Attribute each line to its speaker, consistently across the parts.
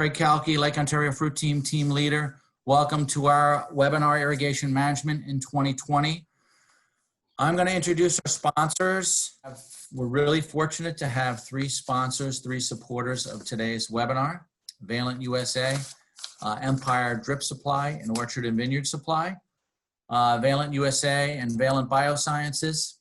Speaker 1: Craig Kalki, Lake Ontario Fruit Team Team Leader. Welcome to our webinar, Irrigation Management in 2020. I'm going to introduce our sponsors. We're really fortunate to have three sponsors, three supporters of today's webinar: Valent USA, Empire Drip Supply, and Orchard and Vineyard Supply. Valent USA and Valent Biosciences.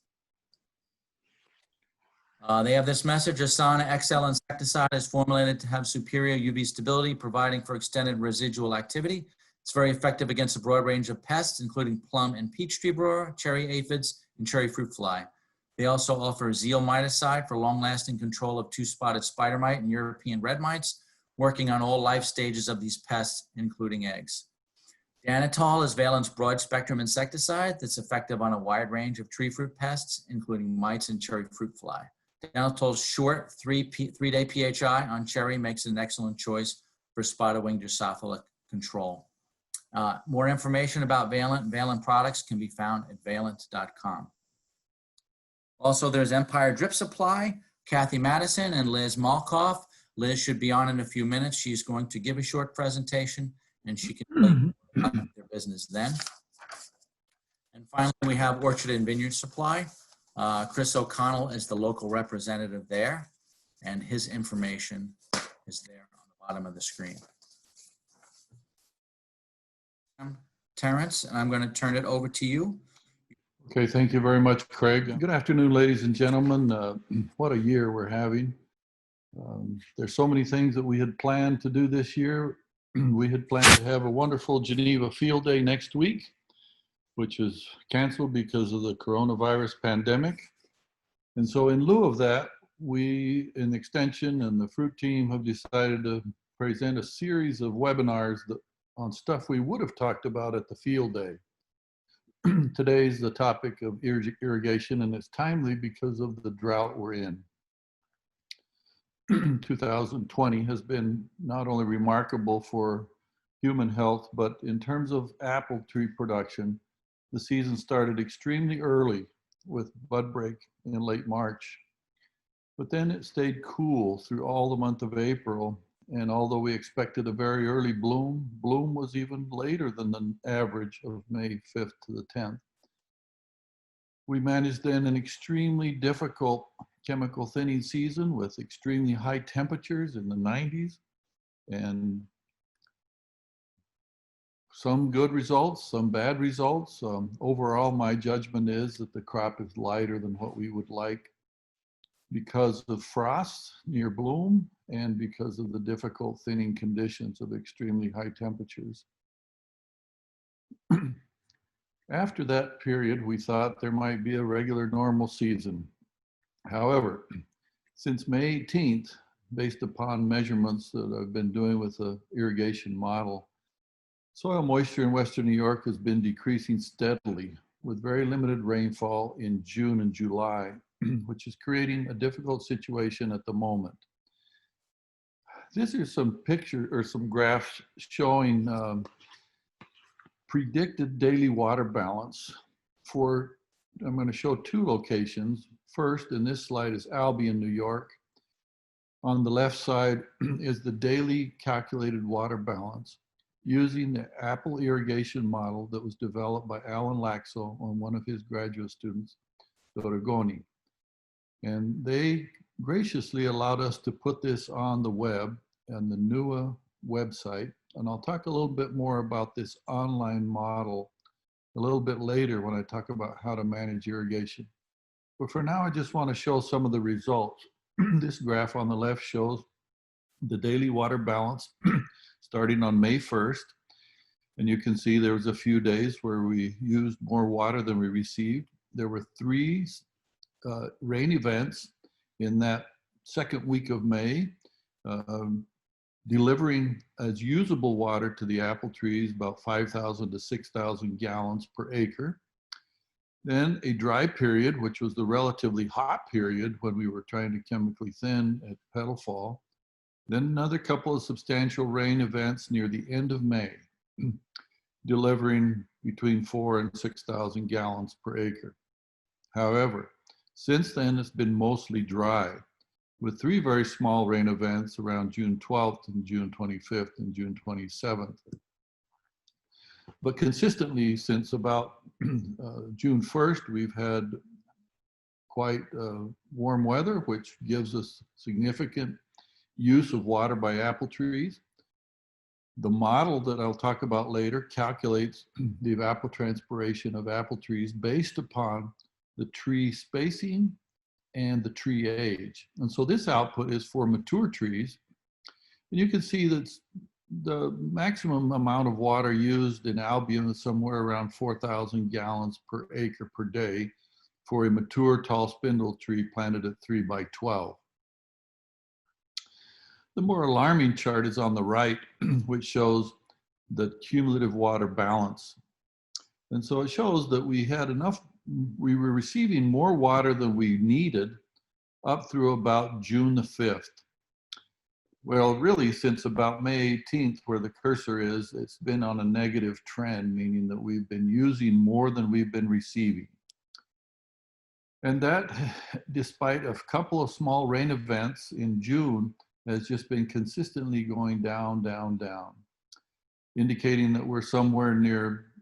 Speaker 1: They have this message: Asana XL insecticide is formulated to have superior UV stability, providing for extended residual activity. It's very effective against a broad range of pests, including plum and peach tree borer, cherry aphids, and cherry fruit fly. They also offer zeolmiticide for long-lasting control of two-spotted spider mite and European red mites, working on all life stages of these pests, including eggs. Danitol is Valent's broad-spectrum insecticide that's effective on a wide range of tree fruit pests, including mites and cherry fruit fly. Danitol's short three-day PHI on cherry makes it an excellent choice for spotted-winged Drosophila control. More information about Valent and Valent products can be found at valent.com. Also, there's Empire Drip Supply, Kathy Madison and Liz Malchoff. Liz should be on in a few minutes. She's going to give a short presentation, and she can tell you about their business then. And finally, we have Orchard and Vineyard Supply. Chris O'Connell is the local representative there, and his information is there on the bottom of the screen. Terence, and I'm going to turn it over to you.
Speaker 2: Okay, thank you very much, Craig. Good afternoon, ladies and gentlemen. What a year we're having. There's so many things that we had planned to do this year. We had planned to have a wonderful Geneva Field Day next week, which was canceled because of the coronavirus pandemic. And so in lieu of that, we in Extension and the fruit team have decided to present a series of webinars on stuff we would have talked about at the field day. Today's the topic of irrigation, and it's timely because of the drought we're in. 2020 has been not only remarkable for human health, but in terms of apple tree production, the season started extremely early with bud break in late March. But then it stayed cool through all the month of April. And although we expected a very early bloom was even later than the average of May 5th to the 10th. We managed then an extremely difficult chemical thinning season with extremely high temperatures in the 90s, and some good results, some bad results. Overall, my judgment is that the crop is lighter than what we would like because of frost near bloom and because of the difficult thinning conditions of extremely high temperatures. After that period, we thought there might be a regular normal season. However, since May 18th, based upon measurements that I've been doing with the irrigation model, soil moisture in Western New York has been decreasing steadily with very limited rainfall in June and July, which is creating a difficult situation at the moment. These are some pictures or some graphs showing predicted daily water balance for, I'm going to show two locations. First, in this slide, is Albion, New York. On the left side is the daily calculated water balance using the apple irrigation model that was developed by Alan Laxo on one of his graduate students, Doragoni. And they graciously allowed us to put this on the web and the NUA website. And I'll talk a little bit more about this online model a little bit later when I talk about how to manage irrigation. But for now, I just want to show some of the results. This graph on the left shows the daily water balance starting on May 1st. And you can see there was a few days where we used more water than we received. There were three rain events in that second week of May, delivering as usable water to the apple trees about 5,000 to 6,000 gallons per acre. Then a dry period, which was the relatively hot period when we were trying to chemically thin at petal fall. Then another couple of substantial rain events near the end of May, delivering between 4,000 and 6,000 gallons per acre. However, since then it's been mostly dry. with 3 very small rain events around June 12th and June 25th and June 27th. But consistently since about June 1st, we've had quite warm weather, which gives us significant use of water by apple trees. The model that I'll talk about later calculates the evapotranspiration of apple trees based upon the tree spacing and the tree age. And so this output is for mature trees. And you can see that the maximum amount of water used in Albion is somewhere around 4,000 gallons per acre per day for a mature tall spindle tree planted at 3 by 12. The more alarming chart is on the right, which shows the cumulative water balance. And so it shows that we had enough, we were receiving more water than we needed up through about June the 5th. Well, really since about May 18th, where the cursor is, it's been on a negative trend, meaning that we've been using more than we've been receiving. And that, despite a couple of small rain events in June, has just been consistently going down, down, down, indicating that we're somewhere near,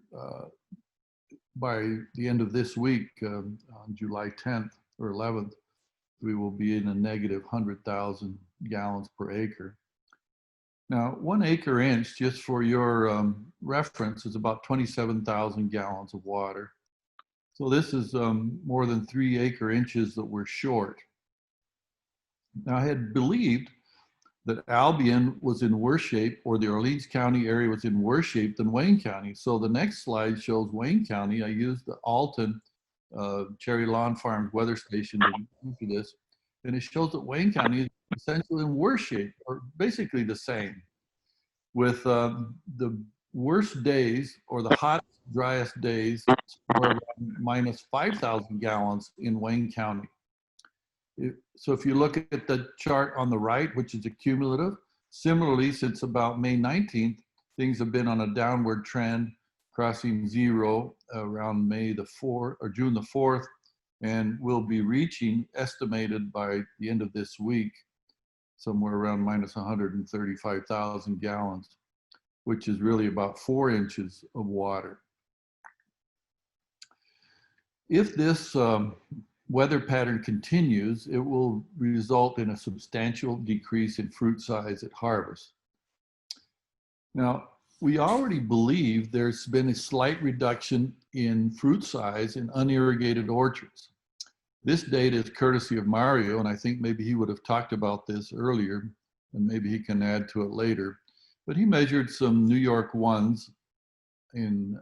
Speaker 2: by the end of this week, on July 10th or 11th, we will be in a negative 100,000 gallons per acre. Now, 1 acre inch, just for your reference, is about 27,000 gallons of water. So this is more than 3 acre inches that we're short. Now, I had believed that Albion was in worse shape, or the Orleans County area was in worse shape than Wayne County. So the next slide shows Wayne County. I used the Alton Cherry Lawn Farms weather station to do this. And it shows that Wayne County is essentially in worse shape, or basically the same, with the worst days, or the hottest, driest days, somewhere around minus 5,000 gallons in Wayne County. So if you look at the chart on the right, which is a cumulative, similarly, since about May 19th, things have been on a downward trend, crossing zero around May the 4th or June the 4th, and will be reaching, estimated by the end of this week, somewhere around minus 135,000 gallons, which is really about 4 inches of water. If this weather pattern continues, it will result in a substantial decrease in fruit size at harvest. Now, we already believe there's been a slight reduction in fruit size in unirrigated orchards. This data is courtesy of Mario, and I think maybe he would have talked about this earlier, and maybe he can add to it later. But he measured some New York ones in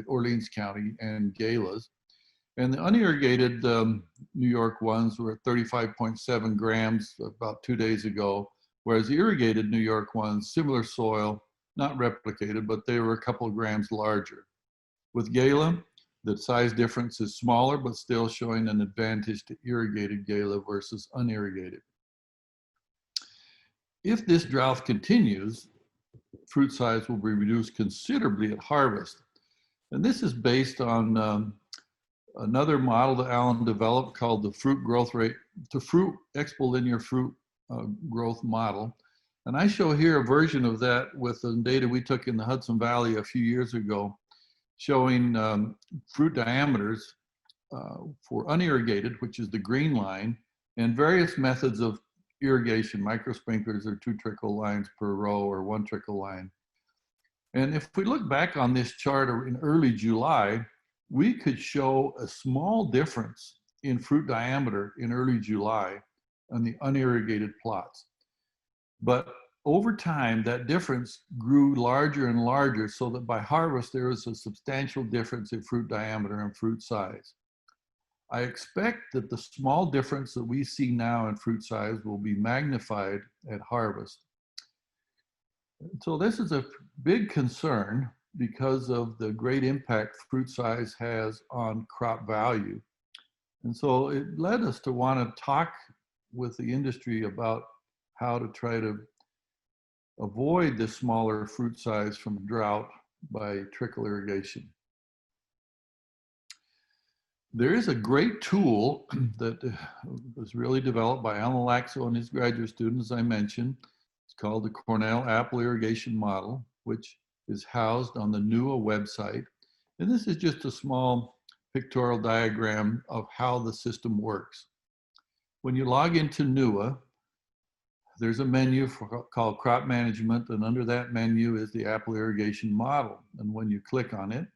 Speaker 2: Orleans County and Galas. And the unirrigated New York ones were at 35.7 grams about 2 days ago, whereas the irrigated New York ones, similar soil, not replicated, but they were a couple of grams larger. With Gala, the size difference is smaller, but still showing an advantage to irrigated Gala versus unirrigated. If this drought continues, fruit size will be reduced considerably at harvest. And this is based on another model that Alan developed called the fruit growth rate, the fruit expolinear fruit growth model. And I show here a version of that with the data we took in the Hudson Valley a few years ago, showing fruit diameters for unirrigated, which is the green line, and various methods of irrigation, micro sprinklers or 2 trickle lines per row or 1 trickle line. And if we look back on this chart in early July, we could show a small difference in fruit diameter in early July on the unirrigated plots. But over time, that difference grew larger and larger, so that by harvest, there was a substantial difference in fruit diameter and fruit size. I expect that the small difference that we see now in fruit size will be magnified at harvest. So this is a big concern because of the great impact fruit size has on crop value. And so it led us to want to talk with the industry about how to try to avoid the smaller fruit size from drought by trickle irrigation. There is a great tool that was really developed by Alan Laxo and his graduate students, I mentioned. It's called the Cornell Apple Irrigation Model, which is housed on the NUA website. And this is just a small pictorial diagram of how the system works. When you log into NUA, there's a menu called Crop Management, and under that menu is the Apple Irrigation Model. And when you click on it,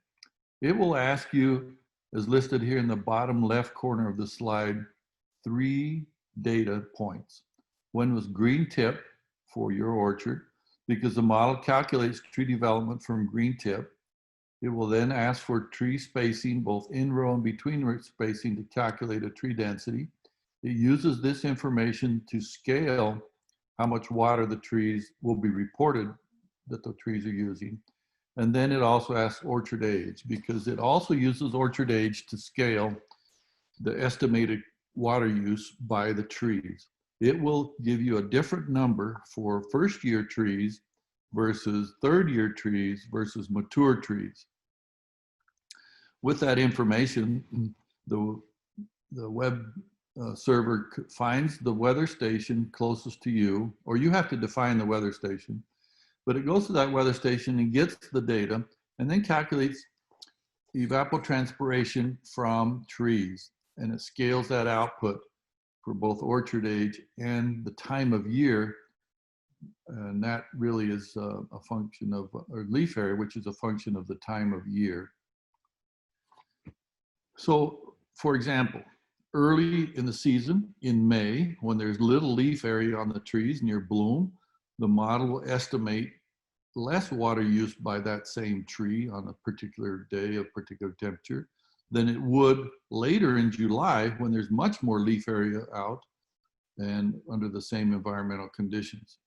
Speaker 2: it will ask you, as listed here in the bottom left corner of the slide, 3 data points. One was green tip for your orchard, because the model calculates tree development from green tip. It will then ask for tree spacing, both in row and between row spacing, to calculate a tree density. It uses this information to scale how much water the trees will be reported that the trees are using. And then it also asks orchard age, because it also uses orchard age to scale the estimated water use by the trees. It will give you a different number for first-year trees versus third-year trees versus mature trees. With that information, the web server finds the weather station closest to you, or you have to define the weather station. But it goes to that weather station and gets the data and then calculates evapotranspiration from trees. And it scales that output for both orchard age and the time of year. And that really is a function of, or leaf area, which is a function of the time of year. So, for example, early in the season, in May, when there's little leaf area on the trees near bloom, the model will estimate less water used by that same tree on a particular day of particular temperature than it would later in July, when there's much more leaf area out and under the same environmental conditions.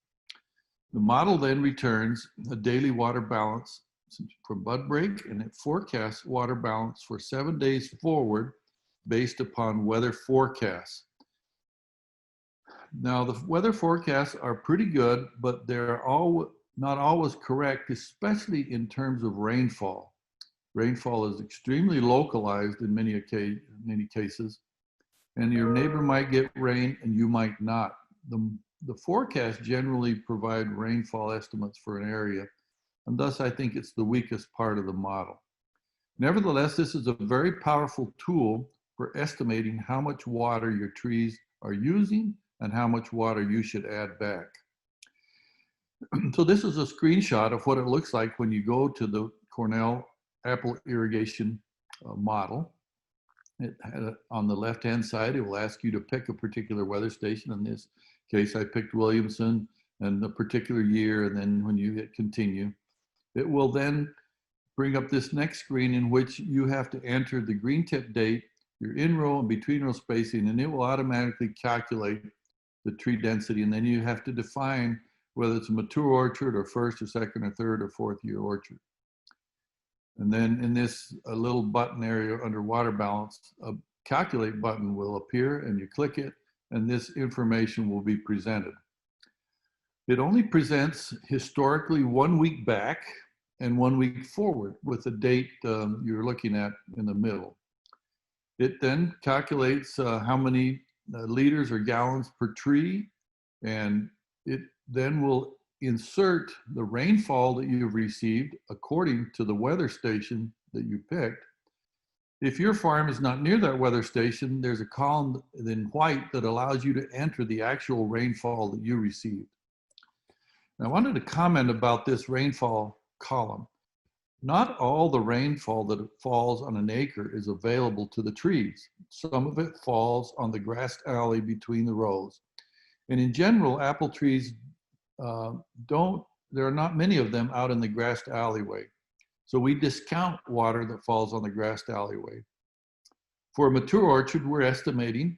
Speaker 2: The model then returns a daily water balance from bud break, and it forecasts water balance for 7 days forward based upon weather forecasts. Now, the weather forecasts are pretty good, but they're not always correct, especially in terms of rainfall. Rainfall is extremely localized in many cases, and your neighbor might get rain and you might not. The forecasts generally provide rainfall estimates for an area, and thus I think it's the weakest part of the model. Nevertheless, this is a very powerful tool for estimating how much water your trees are using and how much water you should add back. So this is a screenshot of what it looks like when you go to the Cornell Apple Irrigation model. On the left-hand side, it will ask you to pick a particular weather station. In this case, I picked Williamson and the particular year, and then when you hit continue, it will then bring up this next screen in which you have to enter the green tip date, your in-row and between-row spacing, and it will automatically calculate the tree density, and then you have to define whether it's a mature orchard or first or second or third or fourth year orchard. And then in this little button area under water balance, a calculate button will appear, and you click it, and this information will be presented. It only presents historically 1 week back and 1 week forward with the date you're looking at in the middle. It then calculates how many liters or gallons per tree, and it then will insert the rainfall that you've received according to the weather station that you picked. If your farm is not near that weather station, there's a column in white that allows you to enter the actual rainfall that you received. Now, I wanted to comment about this rainfall column. Not all the rainfall that falls on an acre is available to the trees. Some of it falls on the grassed alley between the rows. And in general, apple trees there are not many of them out in the grassed alleyway. So we discount water that falls on the grassed alleyway. For a mature orchard, we're estimating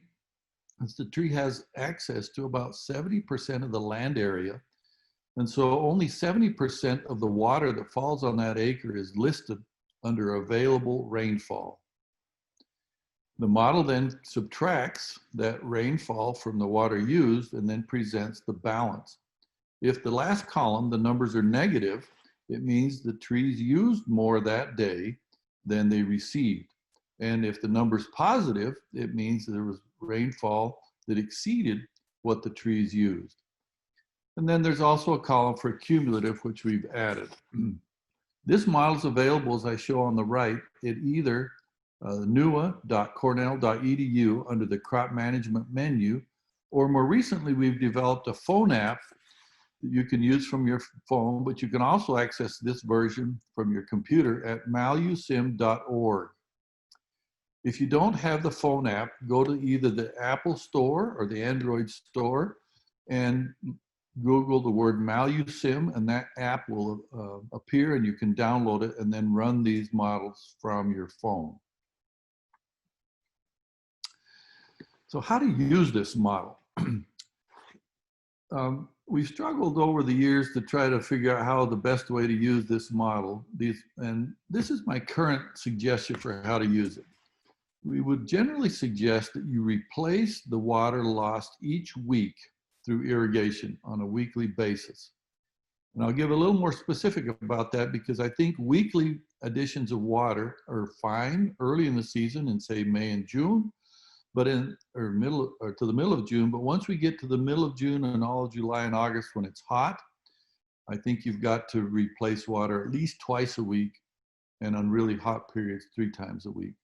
Speaker 2: as the tree has access to about 70% of the land area. And so only 70% of the water that falls on that acre is listed under available rainfall. The model then subtracts that rainfall from the water used and then presents the balance. If the last column, the numbers are negative, it means the trees used more that day than they received. And if the number's positive, it means there was rainfall that exceeded what the trees used. And then there's also a column for cumulative, which we've added. This model is available, as I show on the right, at either nua.cornell.edu under the crop management menu, or more recently, we've developed a phone app that you can use from your phone, but you can also access this version from your computer at malusim.org. If you don't have the phone app, go to either the Apple Store or the Android Store and Google the word Malusim, and that app will appear, and you can download it and then run these models from your phone. So how to use this model? We've struggled over the years to try to figure out how the best way to use this model. And this is my current suggestion for how to use it. We would generally suggest that you replace the water lost each week through irrigation on a weekly basis. And I'll give a little more specific about that because I think weekly additions of water are fine early in the season in, say, May and June, but to the middle of June. But once we get to the middle of June and all of July and August when it's hot, I think you've got to replace water at least twice a week, and on really hot periods, 3 times a week.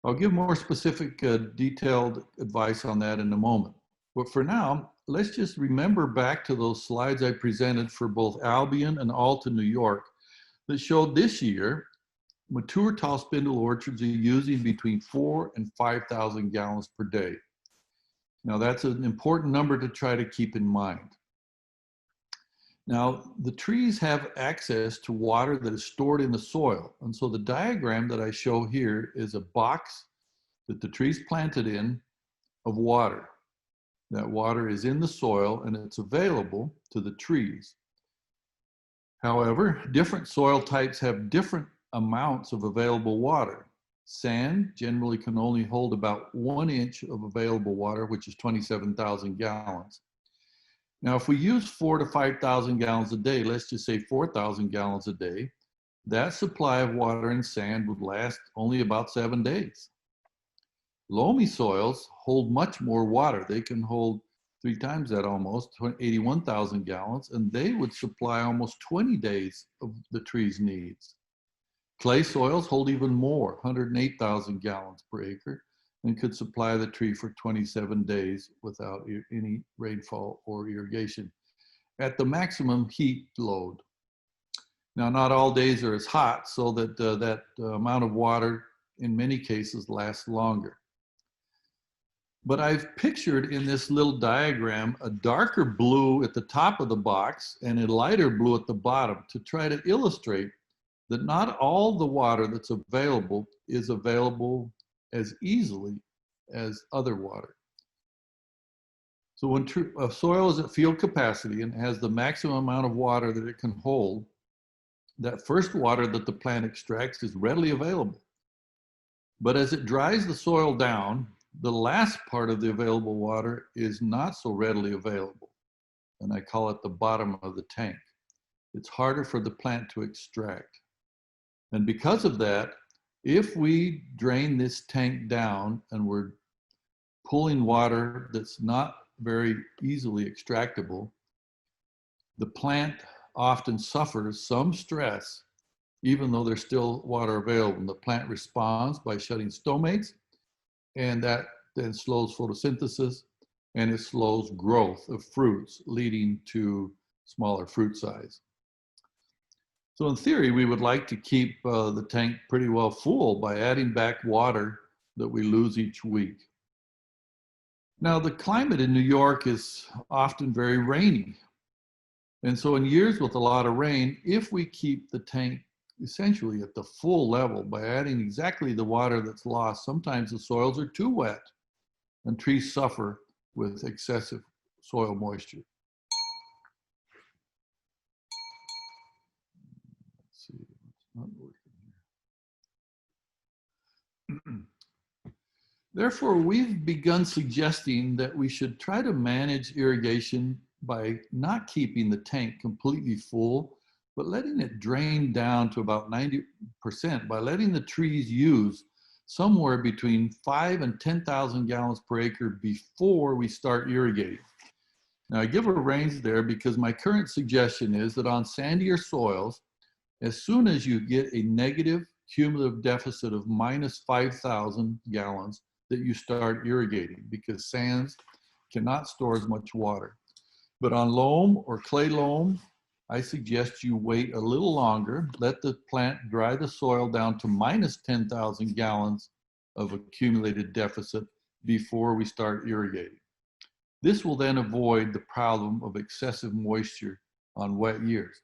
Speaker 2: I'll give more specific, detailed advice on that in a moment. But for now, let's just remember back to those slides I presented for both Albion and Alta, New York, that showed this year, mature tall spindle orchards are using between 4,000 and 5,000 gallons per day. Now that's an important number to try to keep in mind. Now, the trees have access to water that is stored in the soil. And so the diagram that I show here is a box that the tree's planted in of water. That water is in the soil and it's available to the trees. However, different soil types have different amounts of available water. Sand generally can only hold about 1 inch of available water, which is 27,000 gallons. Now, if we use 4,000 to 5,000 gallons a day, let's just say 4,000 gallons a day, that supply of water and sand would last only about 7 days. Loamy soils hold much more water. They can hold 3 times that almost, 81,000 gallons, and they would supply almost 20 days of the tree's needs. Clay soils hold even more, 108,000 gallons per acre, and could supply the tree for 27 days without any rainfall or irrigation at the maximum heat load. Now, not all days are as hot, so that that amount of water in many cases lasts longer. But I've pictured in this little diagram a darker blue at the top of the box and a lighter blue at the bottom to try to illustrate that not all the water that's available is available as easily as other water. So when a soil is at field capacity and has the maximum amount of water that it can hold, that first water that the plant extracts is readily available. But as it dries the soil down, the last part of the available water is not so readily available. And I call it the bottom of the tank. It's harder for the plant to extract. And because of that, if we drain this tank down and we're pulling water that's not very easily extractable, the plant often suffers some stress, even though there's still water available. And the plant responds by shedding stomates, and that then slows photosynthesis, and it slows growth of fruits, leading to smaller fruit size. So in theory, we would like to keep the tank pretty well full by adding back water that we lose each week. Now, the climate in New York is often very rainy. And so in years with a lot of rain, if we keep the tank essentially at the full level by adding exactly the water that's lost, sometimes the soils are too wet and trees suffer with excessive soil moisture. Let's see, it's not working here. Therefore, we've begun suggesting that we should try to manage irrigation by not keeping the tank completely full, but letting it drain down to about 90% by letting the trees use somewhere between 5 and 10,000 gallons per acre before we start irrigating. Now I give a range there because my current suggestion is that on sandier soils, as soon as you get a negative cumulative deficit of minus 5,000 gallons, that you start irrigating, because sands cannot store as much water. But on loam or clay loam, I suggest you wait a little longer, let the plant dry the soil down to minus 10,000 gallons of accumulated deficit before we start irrigating. This will then avoid the problem of excessive moisture on wet years.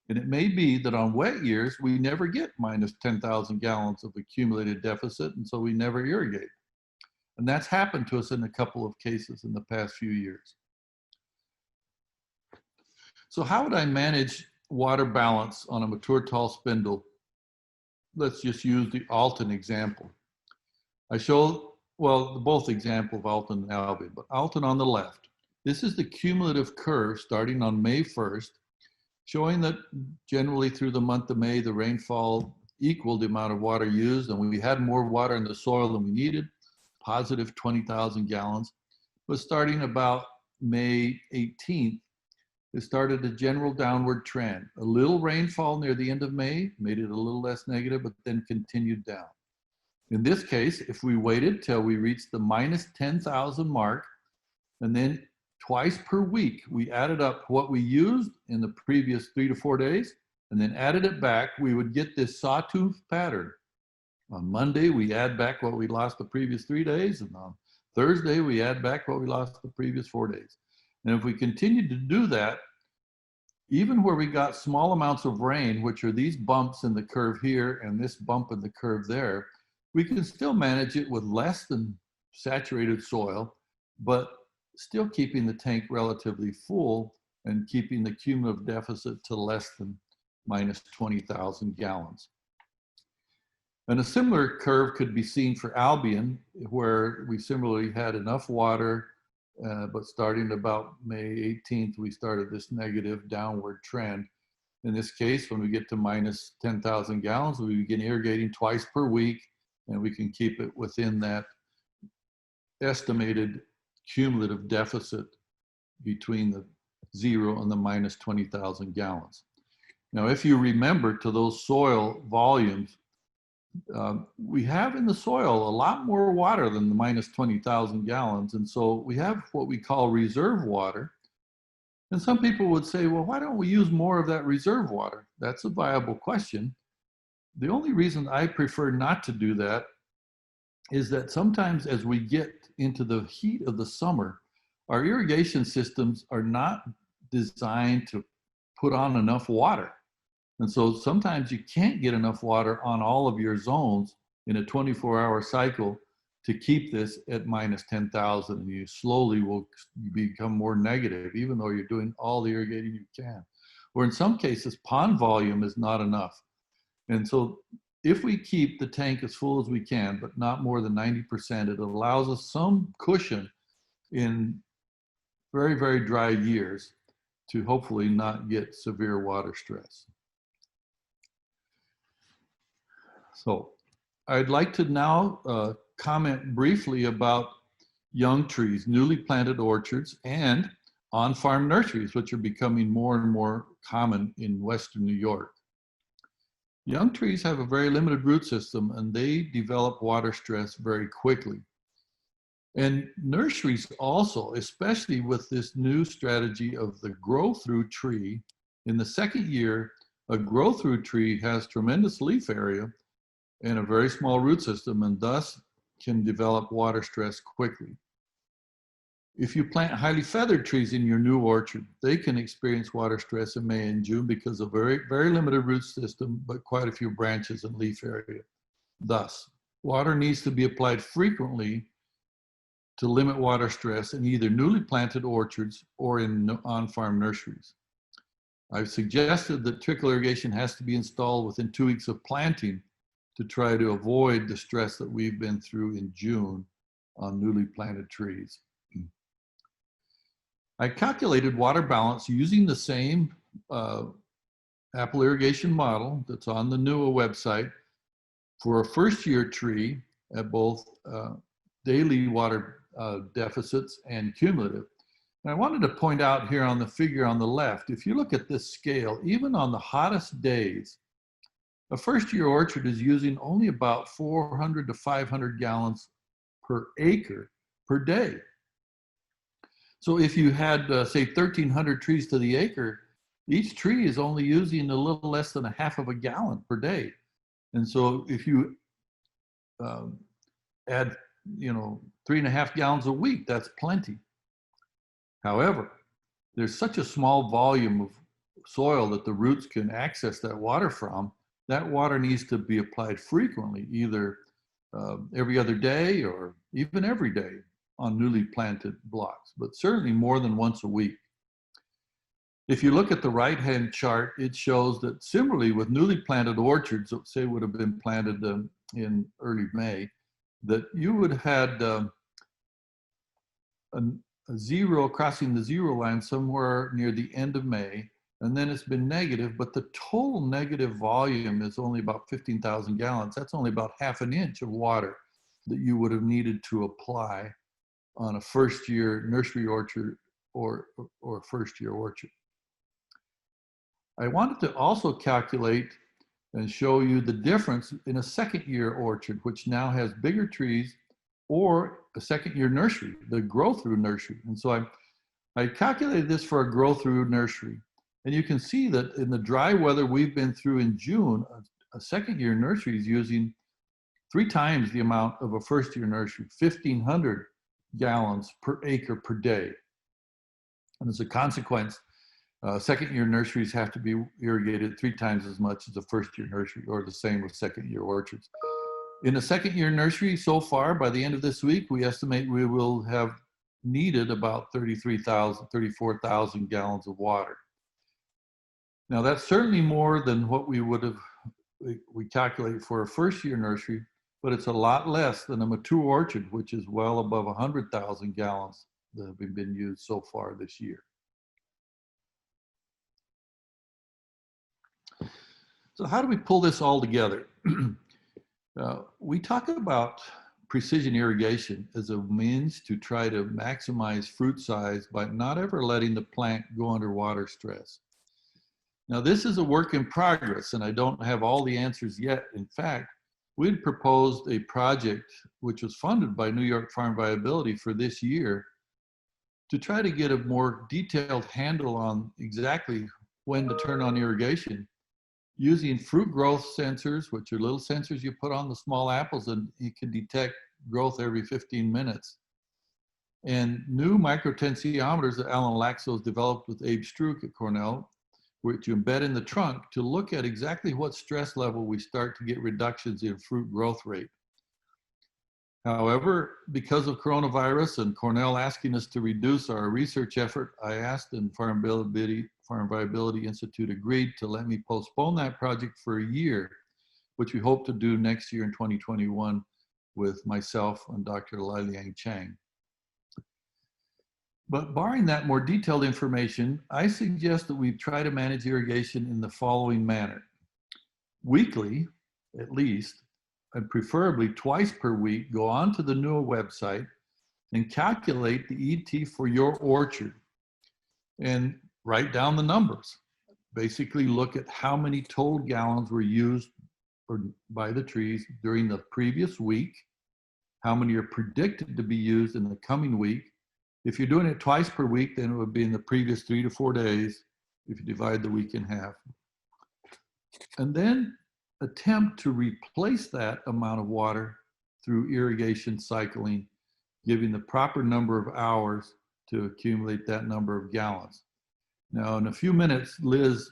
Speaker 2: And it may be that on wet years, we never get minus 10,000 gallons of accumulated deficit, and so we never irrigate. And that's happened to us in a couple of cases in the past few years. So how would I manage water balance on a mature tall spindle? Let's just use the Alton example. I show, well, both example of Alton and Albion, but Alton on the left. This is the cumulative curve starting on May 1st, showing that generally through the month of May, the rainfall equaled the amount of water used, and we had more water in the soil than we needed, positive 20,000 gallons. But starting about May 18th, it started a general downward trend. A little rainfall near the end of May made it a little less negative, but then continued down. In this case, if we waited till we reached the minus 10,000 mark, and then twice per week, we added up what we used in the previous 3 to 4 days, and then added it back, we would get this sawtooth pattern. On Monday, we add back what we lost the previous 3 days, and on Thursday, we add back what we lost the previous 4 days. And if we continued to do that, even where we got small amounts of rain, which are these bumps in the curve here and this bump in the curve there, we can still manage it with less than saturated soil, but still keeping the tank relatively full and keeping the cumulative deficit to less than minus 20,000 gallons. And a similar curve could be seen for Albion, where we similarly had enough water, but starting about May 18th, we started this negative downward trend. In this case, when we get to minus 10,000 gallons, we begin irrigating twice per week, and we can keep it within that estimated cumulative deficit between the 0 and the minus 20,000 gallons. Now, if you remember to those soil volumes, we have in the soil a lot more water than the minus 20,000 gallons. And so we have what we call reserve water. And some people would say, well, why don't we use more of that reserve water? That's a viable question. The only reason I prefer not to do that is that sometimes as we get into the heat of the summer, our irrigation systems are not designed to put on enough water. And so sometimes you can't get enough water on all of your zones in a 24-hour cycle to keep this at minus 10,000, and you slowly will become more negative, even though you're doing all the irrigating you can. Or in some cases, pond volume is not enough. And so if we keep the tank as full as we can, but not more than 90%, it allows us some cushion in very, very dry years to hopefully not get severe water stress. So I'd like to now comment briefly about young trees, newly planted orchards, and on-farm nurseries, which are becoming more and more common in Western New York. Young trees have a very limited root system, and they develop water stress very quickly. And nurseries also, especially with this new strategy of the grow-through tree, in the second year, a grow-through tree has tremendous leaf area and a very small root system, and thus can develop water stress quickly. If you plant highly feathered trees in your new orchard, they can experience water stress in May and June because of very, very limited root system, but quite a few branches and leaf area. Thus, water needs to be applied frequently to limit water stress in either newly planted orchards or in on-farm nurseries. I've suggested that trickle irrigation has to be installed within 2 weeks of planting to try to avoid the stress that we've been through in June on newly planted trees. I calculated water balance using the same apple irrigation model that's on the NUA website for a first-year tree at both daily water deficits and cumulative. And I wanted to point out here on the figure on the left, if you look at this scale, even on the hottest days, a first-year orchard is using only about 400 to 500 gallons per acre per day. So if you had, say, 1,300 trees to the acre, each tree is only using a little less than a half of a gallon per day. And so if you add, 3.5 gallons a week, that's plenty. However, there's such a small volume of soil that the roots can access that water from. That water needs to be applied frequently, either every other day or even every day on newly planted blocks, but certainly more than once a week. If you look at the right-hand chart, it shows that similarly with newly planted orchards, say would have been planted in early May, that you would have had a zero, crossing the zero line somewhere near the end of May, and then it's been negative, but the total negative volume is only about 15,000 gallons. That's only about half an inch of water that you would have needed to apply on a first-year nursery orchard or first-year orchard. I wanted to also calculate and show you the difference in a second-year orchard, which now has bigger trees, or a second-year nursery, the grow-through nursery. And so I calculated this for a grow-through nursery. And you can see that in the dry weather we've been through in June, a second-year nursery is using 3 times the amount of a first-year nursery, 1,500 gallons per acre per day. And as a consequence, second-year nurseries have to be irrigated 3 times as much as a first-year nursery, or the same with second-year orchards. In a second-year nursery so far, by the end of this week, we estimate we will have needed about 34,000 gallons of water. Now that's certainly more than what we would have, we calculate for a first-year nursery, but it's a lot less than a mature orchard, which is well above 100,000 gallons that have been used so far this year. So how do we pull this all together? We talk about precision irrigation as a means to try to maximize fruit size by not ever letting the plant go under water stress. Now this is a work in progress, and I don't have all the answers yet. In fact, we'd proposed a project which was funded by New York Farm Viability for this year to try to get a more detailed handle on exactly when to turn on irrigation, using fruit growth sensors, which are little sensors you put on the small apples, and you can detect growth every 15 minutes. And new microtensiometers that Alan Laxo's developed with Abe Struck at Cornell, which you embed in the trunk to look at exactly what stress level we start to get reductions in fruit growth rate. However, because of coronavirus and Cornell asking us to reduce our research effort, I asked, and Farm Viability Institute agreed to let me postpone that project for a year, which we hope to do next year in 2021 with myself and Dr. Lai Liang Chang. But barring that more detailed information, I suggest that we try to manage irrigation in the following manner. Weekly, at least, and preferably twice per week, go onto the NUA website and calculate the ET for your orchard and write down the numbers. Basically look at how many total gallons were used by the trees during the previous week, how many are predicted to be used in the coming week. If you're doing it twice per week, then it would be in the previous 3 to 4 days if you divide the week in half. And then attempt to replace that amount of water through irrigation cycling, giving the proper number of hours to accumulate that number of gallons. Now, in a few minutes, Liz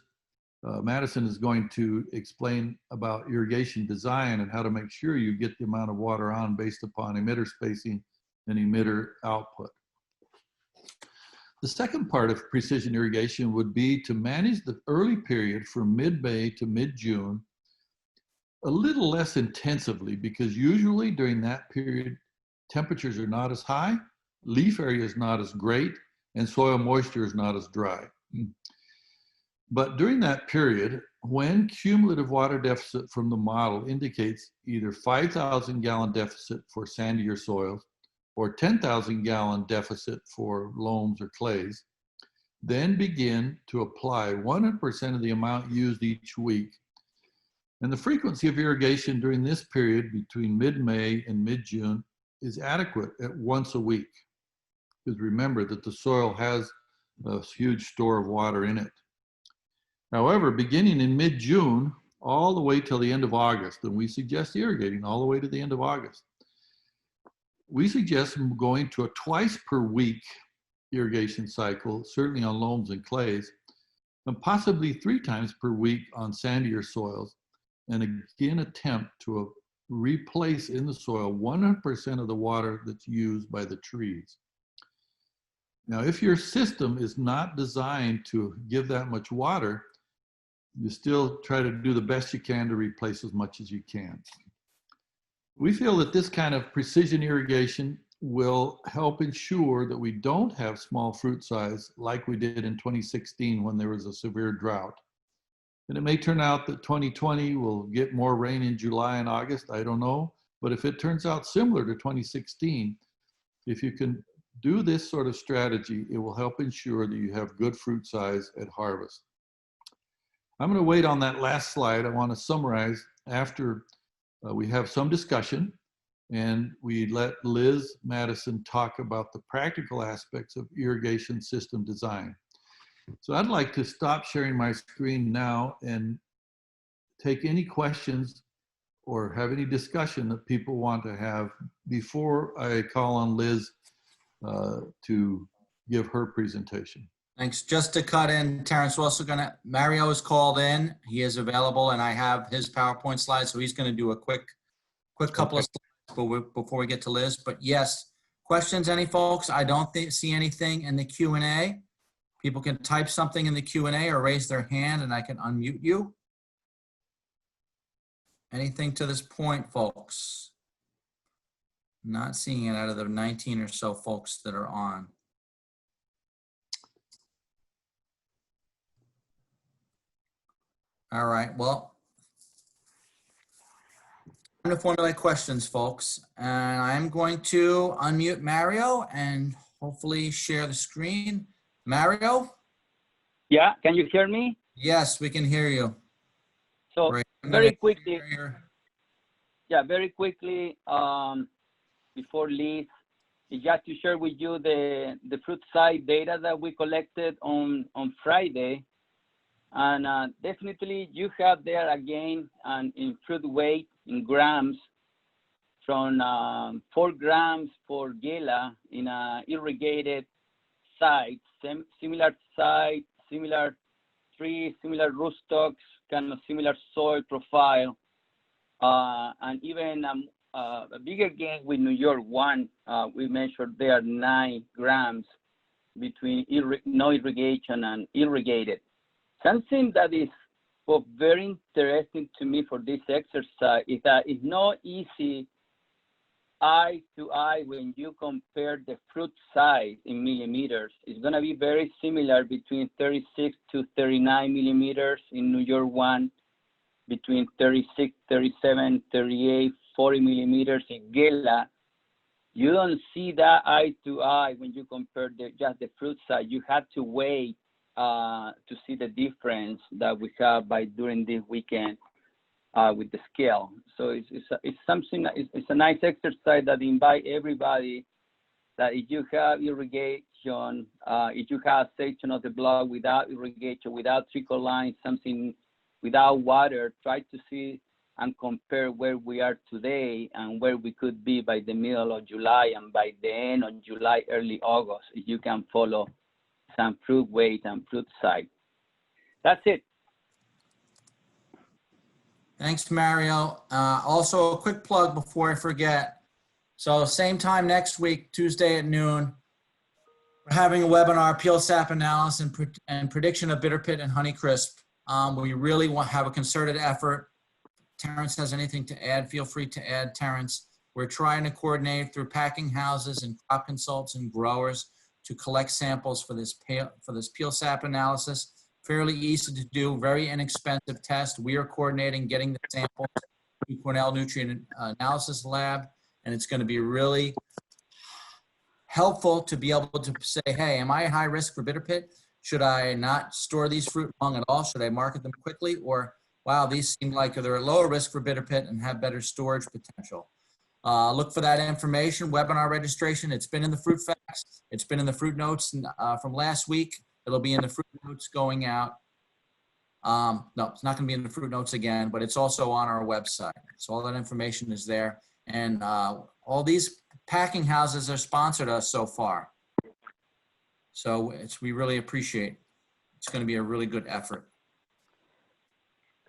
Speaker 2: Madison is going to explain about irrigation design and how to make sure you get the amount of water on based upon emitter spacing and emitter output. The second part of precision irrigation would be to manage the early period from mid-May to mid-June a little less intensively, because usually during that period, temperatures are not as high, leaf area is not as great, and soil moisture is not as dry. But during that period, when cumulative water deficit from the model indicates either 5,000 gallon deficit for sandier soils or 10,000 gallon deficit for loams or clays, then begin to apply 100% of the amount used each week. And the frequency of irrigation during this period between mid-May and mid-June is adequate at once a week. Because remember that the soil has a huge store of water in it. However, beginning in mid-June, all the way till the end of August, and we suggest irrigating all the way to the end of August, we suggest going to a twice per week irrigation cycle, certainly on loams and clays, and possibly 3 times per week on sandier soils, and again attempt to replace in the soil 100% of the water that's used by the trees. Now, if your system is not designed to give that much water, you still try to do the best you can to replace as much as you can. We feel that this kind of precision irrigation will help ensure that we don't have small fruit size like we did in 2016 when there was a severe drought. And it may turn out that 2020 will get more rain in July and August, I don't know. But if it turns out similar to 2016, if you can do this sort of strategy, it will help ensure that you have good fruit size at harvest. I'm going to wait on that last slide. I want to summarize after we have some discussion and we let Liz Madison talk about the practical aspects of irrigation system design. So I'd like to stop sharing my screen now and take any questions or have any discussion that people want to have before I call on Liz to give her presentation.
Speaker 1: Thanks. Just to cut in, Terence, we're also gonna, Mario is called in. He is available and I have his PowerPoint slides. So he's gonna do a quick couple of slides before we get to Liz. But yes, questions, any folks? I don't see anything in the Q&A. People can type something in the Q&A or raise their hand and I can unmute you. Anything to this point, folks? Not seeing it out of the 19 or so folks that are on. All right, well, time to formulate questions, folks. And I'm going to unmute Mario and hopefully share the screen. Mario?
Speaker 3: Yeah, can you hear me?
Speaker 1: Yes, we can hear you.
Speaker 3: So
Speaker 1: Great.
Speaker 3: very quickly, before Liz, just to share with you the fruit size data that we collected on Friday. And definitely you have there again in fruit weight in grams from 4 grams for Gela in a irrigated site, similar site, similar trees, similar rootstocks, kind of similar soil profile, and even a bigger gain with New York 1. We measured there 9 grams between no irrigation and irrigated. Something that is very interesting to me for this exercise is that it's not easy eye to eye when you compare the fruit size in millimeters. It's going to be very similar between 36 to 39 millimeters in New York 1, between 36, 37, 38, 40 millimeters in Gela. You don't see that eye to eye when you compare just the fruit size. You have to wait to see the difference that we have during this weekend with the scale. So it's something that it's a nice exercise that invite everybody that if you have irrigation, if you have a section of the block without irrigation, without trickle line, something without water, try to see and compare where we are today and where we could be by the middle of July and by the end of July, early August, if you can follow some fruit weight and fruit size. That's it.
Speaker 1: Thanks, Mario. Also, a quick plug before I forget. So same time next week, Tuesday at noon, we're having a webinar, peel sap analysis and prediction of bitter pit and Honeycrisp. We really want to have a concerted effort. Terence has anything to add, feel free to add, Terence. We're trying to coordinate through packing houses and crop consultants and growers to collect samples for this peel sap analysis. fairly easy to do, very inexpensive test. We are coordinating getting the samples to Cornell Nutrient Analysis Lab, and it's going to be really helpful to be able to say, hey, am I at high risk for bitter pit? Should I not store these fruit long at all? Should I market them quickly? Or, wow, these seem like they're at lower risk for bitter pit and have better storage potential. Look for that information, webinar registration. It's been in the fruit facts. It's been in the fruit notes from last week. It'll be in the fruit notes going out. No, it's not going to be in the fruit notes again, but it's also on our website. So all that information is there. And all these packing houses have sponsored us so far. So we really appreciate it. It's going to be a really good effort.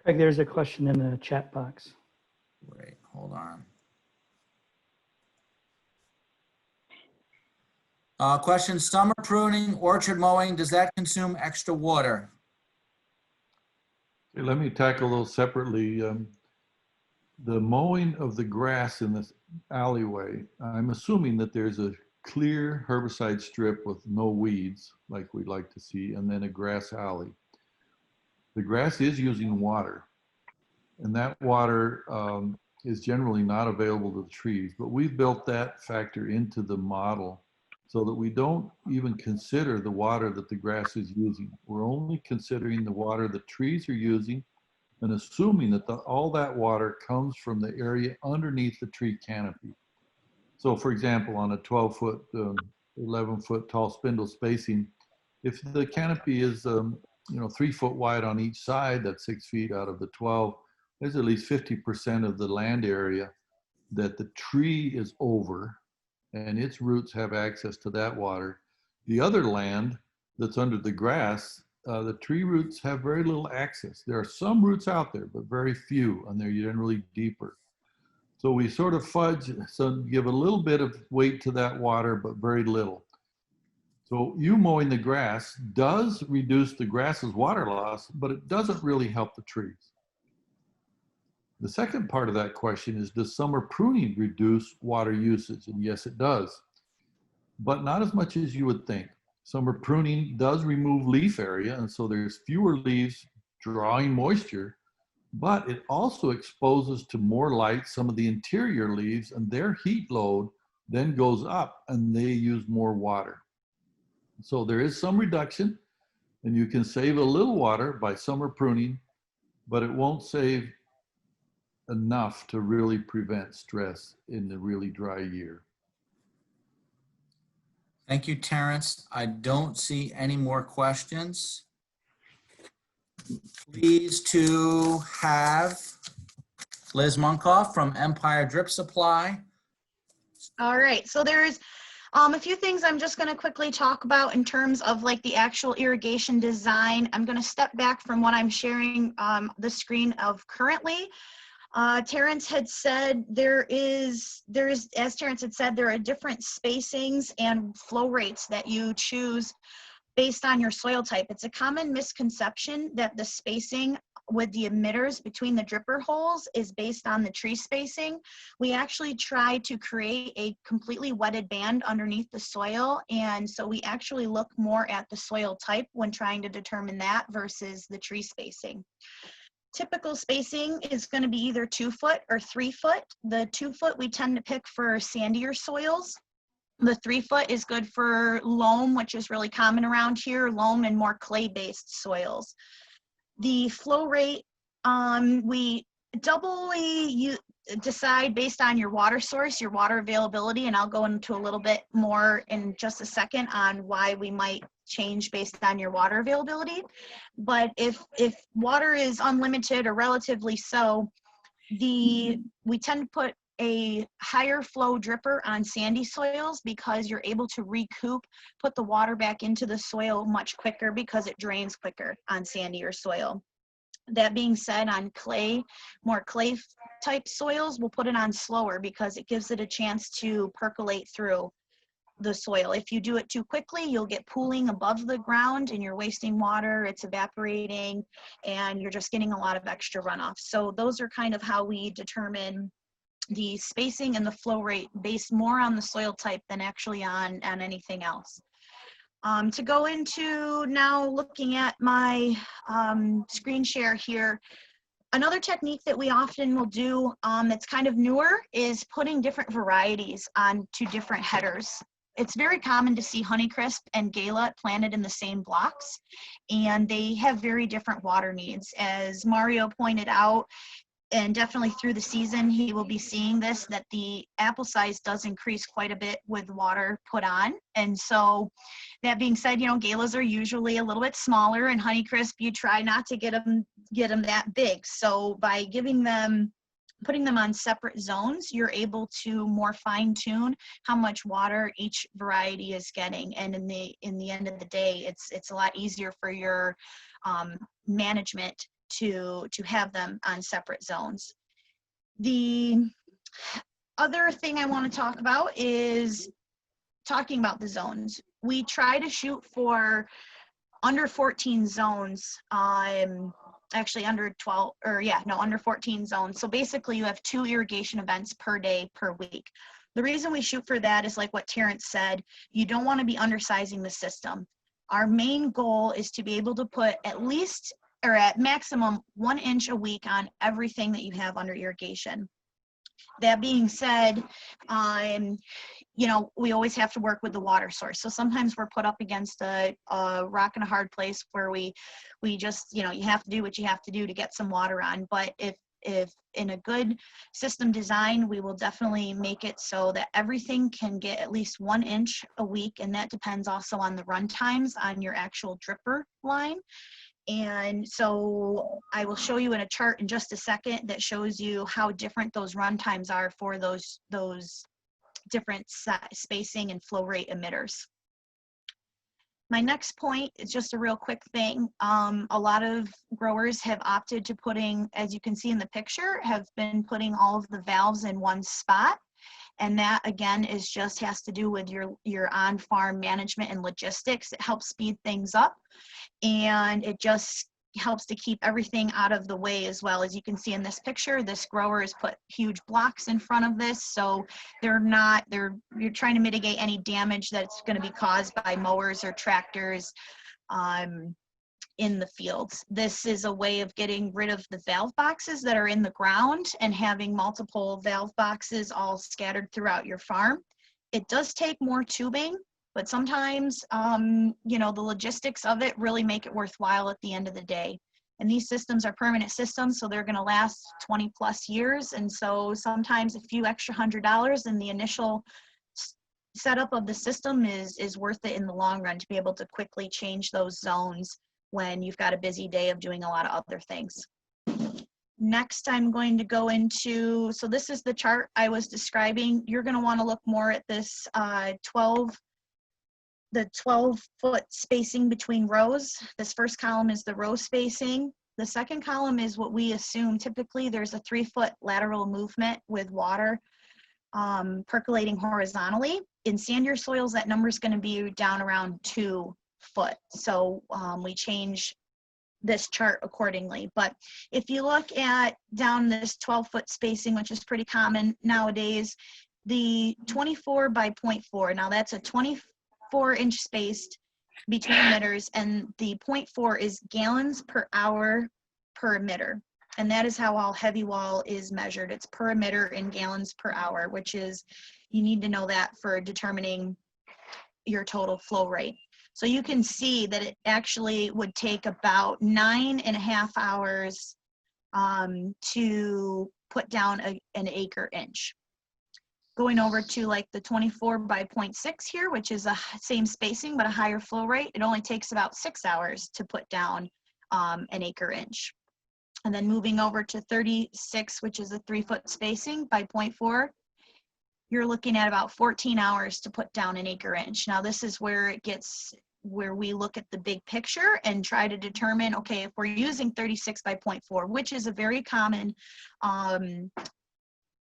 Speaker 4: Craig, there's a question in the chat box.
Speaker 1: Wait, hold on. Question, summer pruning, orchard mowing, does that consume extra water?
Speaker 2: Okay, let me tackle those separately. The mowing of the grass in this alleyway, I'm assuming that there's a clear herbicide strip with no weeds, like we'd like to see, and then a grass alley. The grass is using water, and that water is generally not available to the trees, but we've built that factor into the model so that we don't even consider the water that the grass is using. We're only considering the water the trees are using and assuming that all that water comes from the area underneath the tree canopy. So for example, on a 12-foot, 11-foot tall spindle spacing, if the canopy is 3 foot wide on each side, that's 6 feet out of the 12, there's at least 50% of the land area that the tree is over, and its roots have access to that water. The other land that's under the grass, the tree roots have very little access. There are some roots out there, but very few, and they're generally deeper. So we sort of fudge, so give a little bit of weight to that water, but very little. So you mowing the grass does reduce the grass's water loss, but it doesn't really help the trees. The second part of that question is, does summer pruning reduce water usage? And yes, it does, but not as much as you would think. Summer pruning does remove leaf area, and so there's fewer leaves drawing moisture, but it also exposes to more light some of the interior leaves, and their heat load then goes up and they use more water. So there is some reduction, and you can save a little water by summer pruning, but it won't save enough to really prevent stress in the really dry year.
Speaker 1: Thank you, Terence. I don't see any more questions. Pleased to have Liz Malchoff from Empire Drip Supply.
Speaker 5: All right, so there's a few things I'm just going to quickly talk about in terms of like the actual irrigation design. I'm going to step back from what I'm sharing the screen of currently. Terence had said there is, as Terence had said, there are different spacings and flow rates that you choose based on your soil type. It's a common misconception that the spacing with the emitters between the dripper holes is based on the tree spacing. We actually try to create a completely wetted band underneath the soil, and so we actually look more at the soil type when trying to determine that versus the tree spacing. Typical spacing is going to be either 2 foot or 3 foot. The 2 foot we tend to pick for sandier soils. The 3 foot is good for loam, which is really common around here, loam and more clay-based soils. The flow rate, we doubly decide based on your water source, your water availability, and I'll go into a little bit more in just a second on why we might change based on your water availability. But if water is unlimited or relatively so, we tend to put a higher flow dripper on sandy soils because you're able to recoup, put the water back into the soil much quicker because it drains quicker on sandier soil. That being said, on clay, more clay type soils, we'll put it on slower because it gives it a chance to percolate through the soil. If you do it too quickly, you'll get pooling above the ground and you're wasting water, it's evaporating, and you're just getting a lot of extra runoff. So those are kind of how we determine the spacing and the flow rate based more on the soil type than actually on anything else. To go into now looking at my screen share here, another technique that we often will do that's kind of newer is putting different varieties onto different headers. It's very common to see Honeycrisp and Gala planted in the same blocks, and they have very different water needs. As Mario pointed out, and definitely through the season, he will be seeing this, that the apple size does increase quite a bit with water put on. And so that being said, you know, Galas are usually a little bit smaller, and Honeycrisp, you try not to get them that big. So by putting them on separate zones, you're able to more fine tune how much water each variety is getting. And in the end of the day, it's a lot easier for your management to have them on separate zones. The other thing I want to talk about is talking about the zones. We try to shoot for under 14 zones, actually under 12, or yeah, no, under 14 zones. So basically you have 2 irrigation events per day, per week. The reason we shoot for that is like what Terence said, you don't want to be undersizing the system. Our main goal is to be able to put at least, or at maximum, 1 inch a week on everything that you have under irrigation. That being said, you know, we always have to work with the water source. So sometimes we're put up against a rock and a hard place where we just, you know, you have to do what you have to do to get some water on. But if in a good system design, we will definitely make it so that everything can get at least 1 inch a week. And that depends also on the run times on your actual dripper line. And so I will show you in a chart in just a second that shows you how different those run times are for those different spacing and flow rate emitters. My next point is just a real quick thing. A lot of growers have opted to putting, as you can see in the picture, have been putting all of the valves in one spot. And that again is just has to do with your on-farm management and logistics. It helps speed things up, and it just helps to keep everything out of the way as well. As you can see in this picture, this grower has put huge blocks in front of this, so you're trying to mitigate any damage that's going to be caused by mowers or tractors in the fields. This is a way of getting rid of the valve boxes that are in the ground and having multiple valve boxes all scattered throughout your farm. It does take more tubing, but sometimes, you know, the logistics of it really make it worthwhile at the end of the day. And these systems are permanent systems, so they're going to last 20 plus years. And so sometimes a few extra $100 in the initial setup of the system is worth it in the long run to be able to quickly change those zones when you've got a busy day of doing a lot of other things. Next, I'm going to go into, so this is the chart I was describing. You're going to want to look more at this 12-foot spacing between rows. This first column is the row spacing. The second column is what we assume. Typically, there's a 3-foot lateral movement with water percolating horizontally. In sandier soils, that number is going to be down around 2 foot. So we change this chart accordingly. But if you look at down this 12-foot spacing, which is pretty common nowadays, the 24 by 0.4, now that's a 24-inch spaced between emitters, and the 0.4 is gallons per hour per emitter. And that is how all heavy wall is measured. It's per emitter in gallons per hour, which is, you need to know that for determining your total flow rate. So you can see that it actually would take about 9.5 hours to put down an acre inch. Going over to like the 24 by 0.6 here, which is the same spacing but a higher flow rate, it only takes about 6 hours to put down an acre inch. And then moving over to 36, which is a 3-foot spacing by 0.4, you're looking at about 14 hours to put down an acre inch. Now this is where we look at the big picture and try to determine, okay, if we're using 36 by 0.4, which is a very common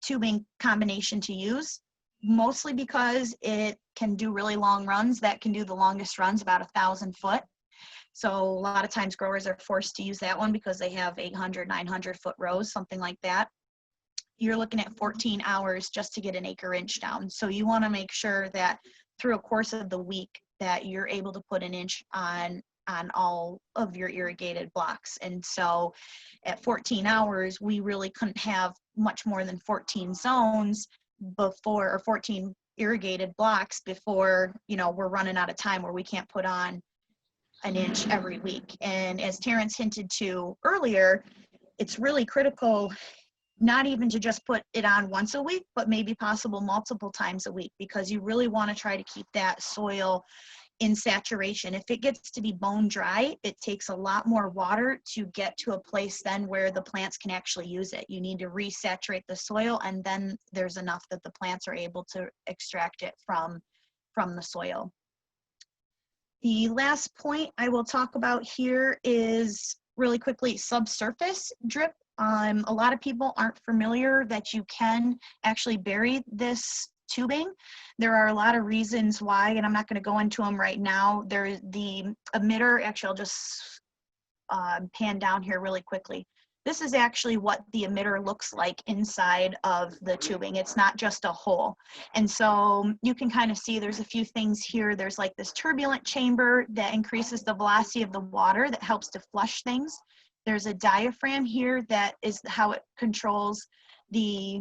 Speaker 5: tubing combination to use, mostly because it can do really long runs. That can do the longest runs, about 1,000 foot. So a lot of times growers are forced to use that one because they have 800, 900 foot rows, something like that. You're looking at 14 hours just to get an acre inch down. So you want to make sure that through a course of the week that you're able to put an inch on all of your irrigated blocks. And so at 14 hours, we really couldn't have much more than 14 zones before, or 14 irrigated blocks before, you know, we're running out of time where we can't put on an inch every week. And as Terence hinted to earlier, it's really critical not even to just put it on once a week, but maybe possible multiple times a week, because you really want to try to keep that soil in saturation. If it gets to be bone dry, it takes a lot more water to get to a place then where the plants can actually use it. You need to resaturate the soil, and then there's enough that the plants are able to extract it from the soil. The last point I will talk about here is really quickly subsurface drip. A lot of people aren't familiar that you can actually bury this tubing. There are a lot of reasons why, and I'm not going to go into them right now. There's the emitter. Actually, I'll just pan down here really quickly. This is actually what the emitter looks like inside of the tubing. It's not just a hole. And so you can kind of see there's a few things here. There's like this turbulent chamber that increases the velocity of the water that helps to flush things. There's a diaphragm here that is how it controls the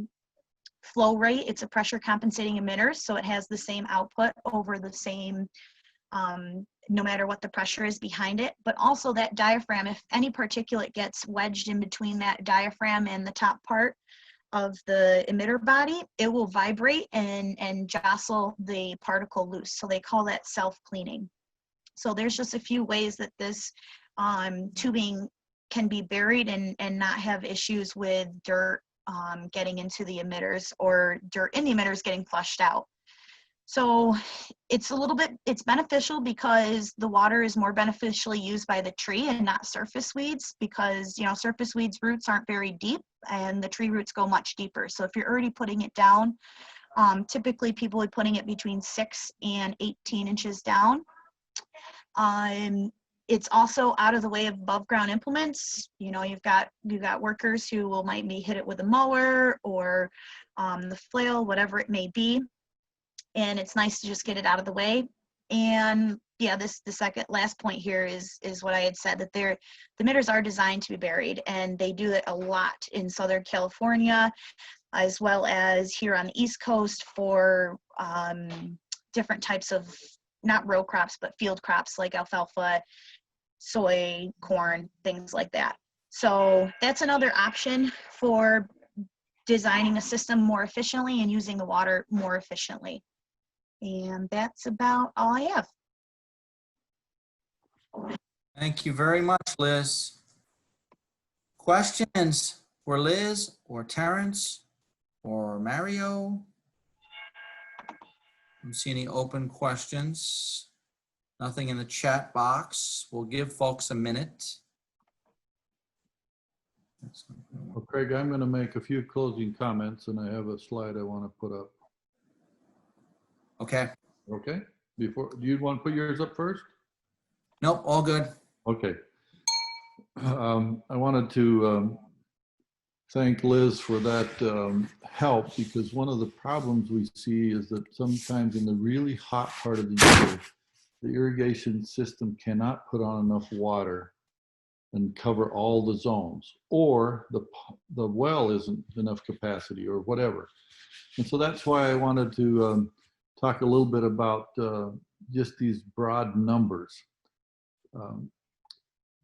Speaker 5: flow rate. It's a pressure compensating emitter, so it has the same output over the same, no matter what the pressure is behind it. But also that diaphragm, if any particulate gets wedged in between that diaphragm and the top part of the emitter body, it will vibrate and jostle the particle loose. So they call that self-cleaning. So there's just a few ways that this tubing can be buried and not have issues with dirt getting into the emitters, or dirt in the emitters getting flushed out. So it's it's beneficial because the water is more beneficially used by the tree and not surface weeds, because, you know, surface weeds roots aren't very deep and the tree roots go much deeper. So if you're already putting it down, typically people are putting it between 6 and 18 inches down. It's also out of the way of above ground implements. You know, you've got workers who might be hit it with a mower or the flail, whatever it may be. And it's nice to just get it out of the way. And yeah, the last point here is what I had said, that the emitters are designed to be buried, and they do it a lot in Southern California, as well as here on the East Coast for different types of, not row crops, but field crops like alfalfa, soy, corn, things like that. So that's another option for designing a system more efficiently and using the water more efficiently. And that's about all I have.
Speaker 1: Thank you very much, Liz. Questions for Liz or Terence or Mario? I don't see any open questions. Nothing in the chat box. We'll give folks a minute.
Speaker 2: Well, Craig, I'm going to make a few closing comments, and I have a slide I want to put up.
Speaker 1: Okay.
Speaker 2: Okay. Do you want to put yours up first?
Speaker 1: Nope, all good.
Speaker 2: Okay. I wanted to thank Liz for that help, because one of the problems we see is that sometimes in the really hot part of the year, the irrigation system cannot put on enough water and cover all the zones, or the well isn't enough capacity or whatever. And so that's why I wanted to talk a little bit about just these broad numbers.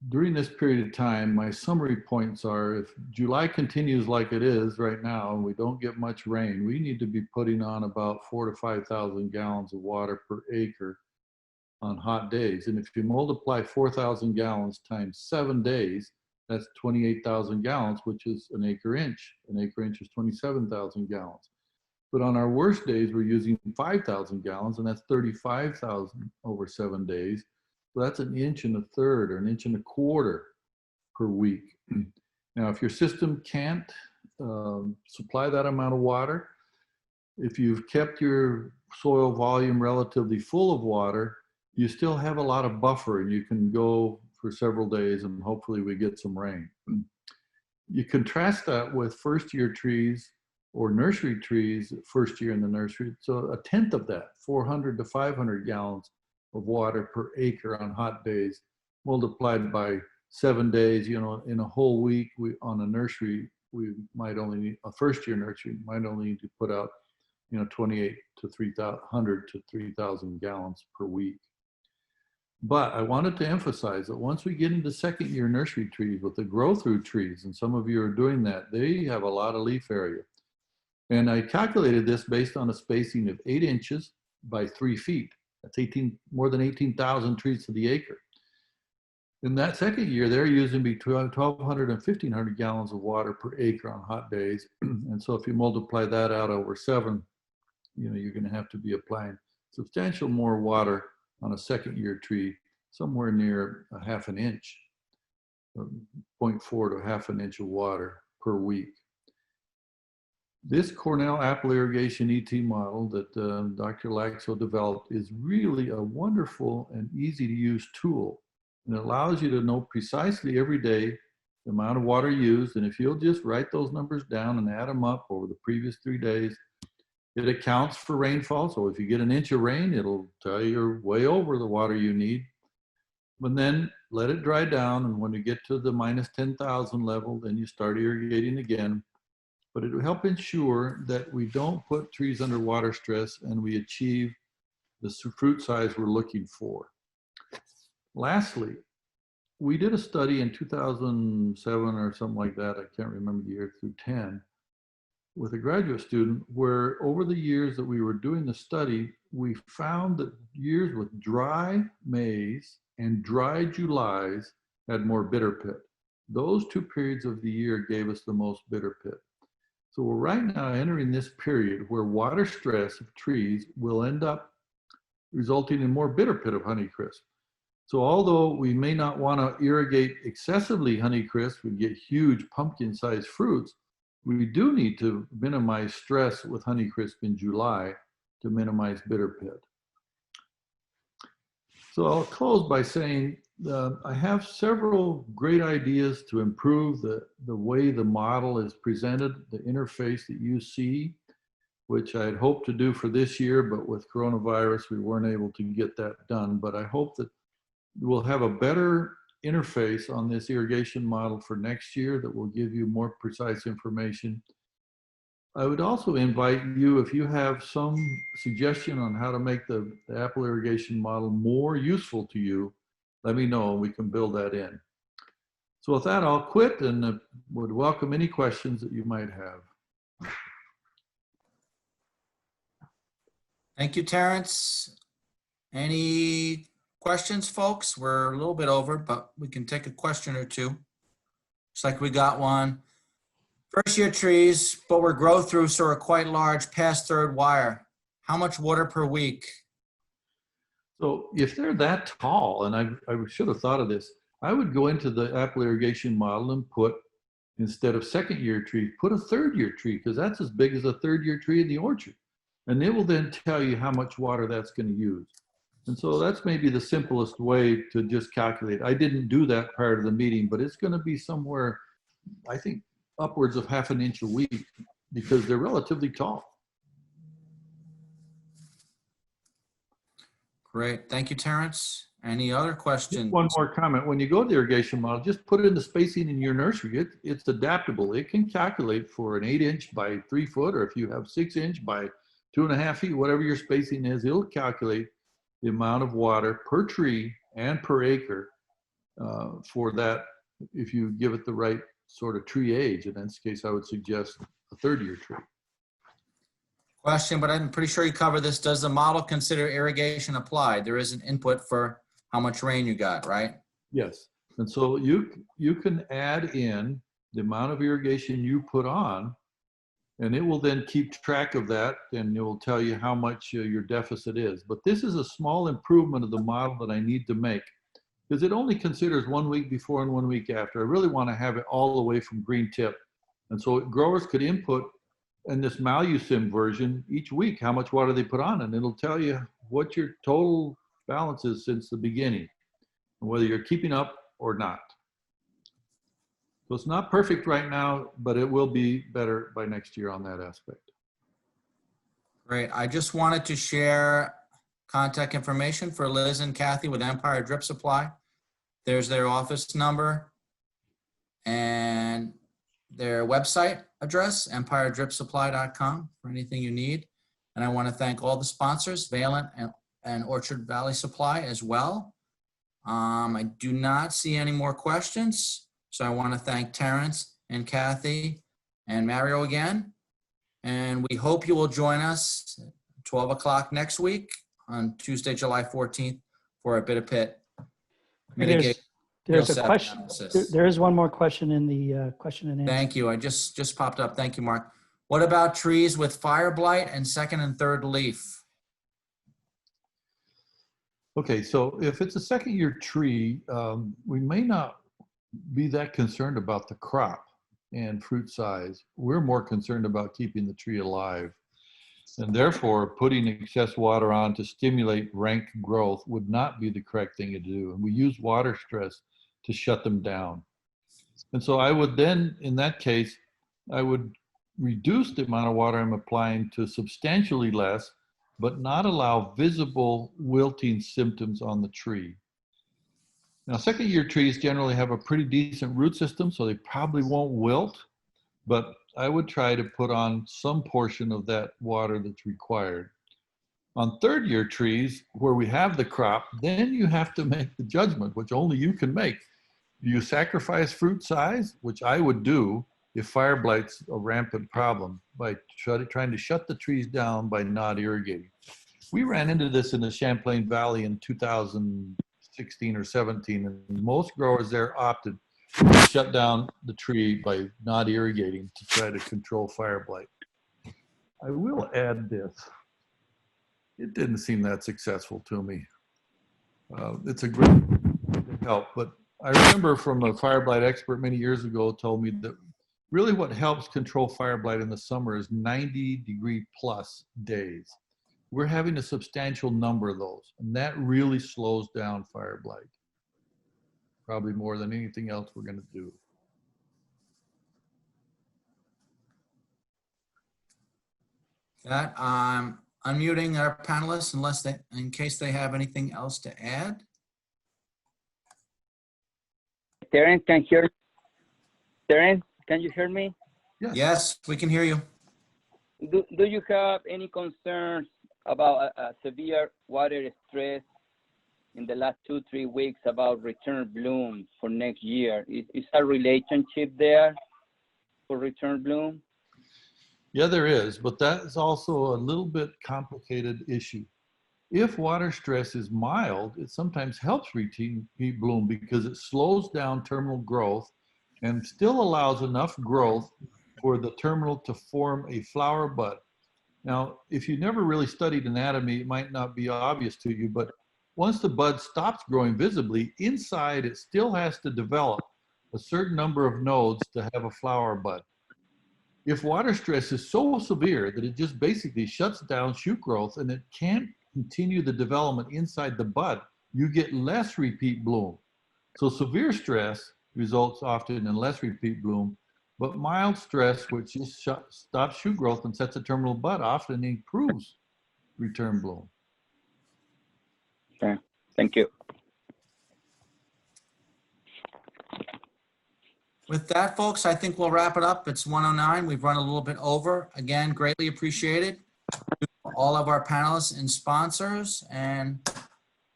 Speaker 2: During this period of time, my summary points are, if July continues like it is right now and we don't get much rain, we need to be putting on about 4,000 to 5,000 gallons of water per acre on hot days. And if you multiply 4,000 gallons times 7 days, that's 28,000 gallons, which is an acre inch. An acre inch is 27,000 gallons. But on our worst days, we're using 5,000 gallons, and that's 35,000 over 7 days. So that's an inch and a third or an inch and a quarter per week. Now, if your system can't supply that amount of water, if you've kept your soil volume relatively full of water, you still have a lot of buffer, and you can go for several days and hopefully we get some rain. You contrast that with first year trees or nursery trees, first year in the nursery. So a tenth of that, 400 to 500 gallons of water per acre on hot days, multiplied by 7 days. You know, in a whole week, on a nursery, we might only need, a first-year nursery might only need to put out, you know, 28 to 300 to 3,000 gallons per week. But I wanted to emphasize that once we get into second-year nursery trees with the grow-through trees, and some of you are doing that, they have a lot of leaf area. And I calculated this based on a spacing of 8 inches by 3 feet. That's more than 18,000 trees to the acre. In that second year, they're using between 1,200 and 1,500 gallons of water per acre on hot days. And so if you multiply that out over 7, you know, you're going to have to be applying substantial more water on a second-year tree, somewhere near a half an inch, 0.4 to half an inch of water per week. This Cornell apple irrigation ET model that Dr. Laxo developed is really a wonderful and easy to use tool. And it allows you to know precisely every day the amount of water used. And if you'll just write those numbers down and add them up over the previous 3 days, it accounts for rainfall. So if you get an inch of rain, it'll tell you you're way over the water you need. But then let it dry down. And when you get to the minus 10,000 level, then you start irrigating again. But it will help ensure that we don't put trees under water stress and we achieve the fruit size we're looking for. Lastly, we did a study in 2007 or something like that, I can't remember the year, through 10, with a graduate student, where over the years that we were doing the study, we found that years with dry Mays and dry Julys had more bitter pit. Those 2 periods of the year gave us the most bitter pit. So we're right now entering this period where water stress of trees will end up resulting in more bitter pit of Honeycrisp. So although we may not want to irrigate excessively Honeycrisp and get huge pumpkin-sized fruits, we do need to minimize stress with Honeycrisp in July to minimize bitter pit. So I'll close by saying I have several great ideas to improve the way the model is presented, the interface that you see, which I had hoped to do for this year, but with coronavirus, we weren't able to get that done. But I hope that we'll have a better interface on this irrigation model for next year that will give you more precise information. I would also invite you, if you have some suggestion on how to make the apple irrigation model more useful to you, let me know and we can build that in. So with that, I'll quit and would welcome any questions that you might have.
Speaker 1: Thank you, Terence. Any questions, folks? We're a little bit over, but we can take a question or two. Looks like we got one. First year trees, but were grow through, so are quite large past third wire. How much water per week?
Speaker 2: So if they're that tall, and I should have thought of this, I would go into the apple irrigation model and put, instead of second year tree, put a third year tree, because that's as big as a third year tree in the orchard. And it will then tell you how much water that's going to use. And so that's maybe the simplest way to just calculate. I didn't do that prior to the meeting, but it's going to be somewhere, I think, upwards of half an inch a week because they're relatively tall.
Speaker 1: Great. Thank you, Terence. Any other questions?
Speaker 2: Just one more comment. When you go to the irrigation model, just put in the spacing in your nursery. It's adaptable. It can calculate for an 8-inch by 3 foot, or if you have 6-inch by 2.5 feet, whatever your spacing is, it'll calculate the amount of water per tree and per acre for that, if you give it the right sort of tree age. In this case, I would suggest a third year tree.
Speaker 1: Question, but I'm pretty sure you covered this. Does the model consider irrigation applied? There is an input for how much rain you got, right?
Speaker 2: Yes. And so you can add in the amount of irrigation you put on, and it will then keep track of that, and it will tell you how much your deficit is. But this is a small improvement of the model that I need to make, because it only considers 1 week before and 1 week after. I really want to have it all the way from green tip. And so growers could input in this Malusim version each week how much water they put on, and it'll tell you what your total balance is since the beginning, and whether you're keeping up or not. So it's not perfect right now, but it will be better by next year on that aspect.
Speaker 1: Great. I just wanted to share a contact information for Liz and Kathy with Empire Drip Supply. There's their office number and their website address, empiredripsupply.com, for anything you need. And I want to thank all the sponsors, Valent and Orchard Valley Supply as well. I do not see any more questions, so I want to thank Terence and Kathy and Mario again. And we hope you will join us at 12 o'clock next week on Tuesday, July 14th for a bit of pit mitigation.
Speaker 4: There's a
Speaker 1: Field
Speaker 4: question.
Speaker 1: analysis.
Speaker 4: There is one more question in the question and answer.
Speaker 1: Thank you. I just popped up. Thank you, Mark. What about trees with fire blight and second and third leaf?
Speaker 2: Okay, so if it's a second year tree, we may not be that concerned about the crop and fruit size. We're more concerned about keeping the tree alive. And therefore, putting excess water on to stimulate rank growth would not be the correct thing to do. And we use water stress to shut them down. And so I would then, in that case, I would reduce the amount of water I'm applying to substantially less, but not allow visible wilting symptoms on the tree. Now, second year trees generally have a pretty decent root system, so they probably won't wilt, but I would try to put on some portion of that water that's required. On third year trees, where we have the crop, then you have to make the judgment, which only you can make. Do you sacrifice fruit size, which I would do if fire blight's a rampant problem, by trying to shut the trees down by not irrigating. We ran into this in the Champlain Valley in 2016 or 17, and most growers there opted to shut down the tree by not irrigating to try to control fire blight. I will add this. It didn't seem that successful to me. It's a great help, but I remember from a fire blight expert many years ago told me that really what helps control fire blight in the summer is 90-degree-plus days. We're having a substantial number of those, and that really slows down fire blight, probably more than anything else we're going to do.
Speaker 1: That I'm unmuting our panelists in case they have anything else to add.
Speaker 3: Terence, Terence, can you hear me?
Speaker 2: Yes.
Speaker 1: Yes, we can hear you.
Speaker 3: Do you have any concerns about a severe water stress in the last 2-3 weeks about return bloom for next year? Is a relationship there for return bloom?
Speaker 2: Yeah, there is, but that is also a little bit complicated issue. If water stress is mild, it sometimes helps repeat bloom because it slows down terminal growth and still allows enough growth for the terminal to form a flower bud. Now, if you never really studied anatomy, it might not be obvious to you, but once the bud stops growing visibly, inside it still has to develop a certain number of nodes to have a flower bud. If water stress is so severe that it just basically shuts down shoot growth and it can't continue the development inside the bud, you get less repeat bloom. So severe stress results often in less repeat bloom, but mild stress, which just stops shoot growth and sets a terminal bud, often improves return bloom.
Speaker 3: Okay, thank you.
Speaker 1: With that, folks, I think we'll wrap it up. It's 1:09. We've run a little bit over. Again, greatly appreciated. All of our panelists and sponsors, and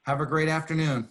Speaker 1: have a great afternoon.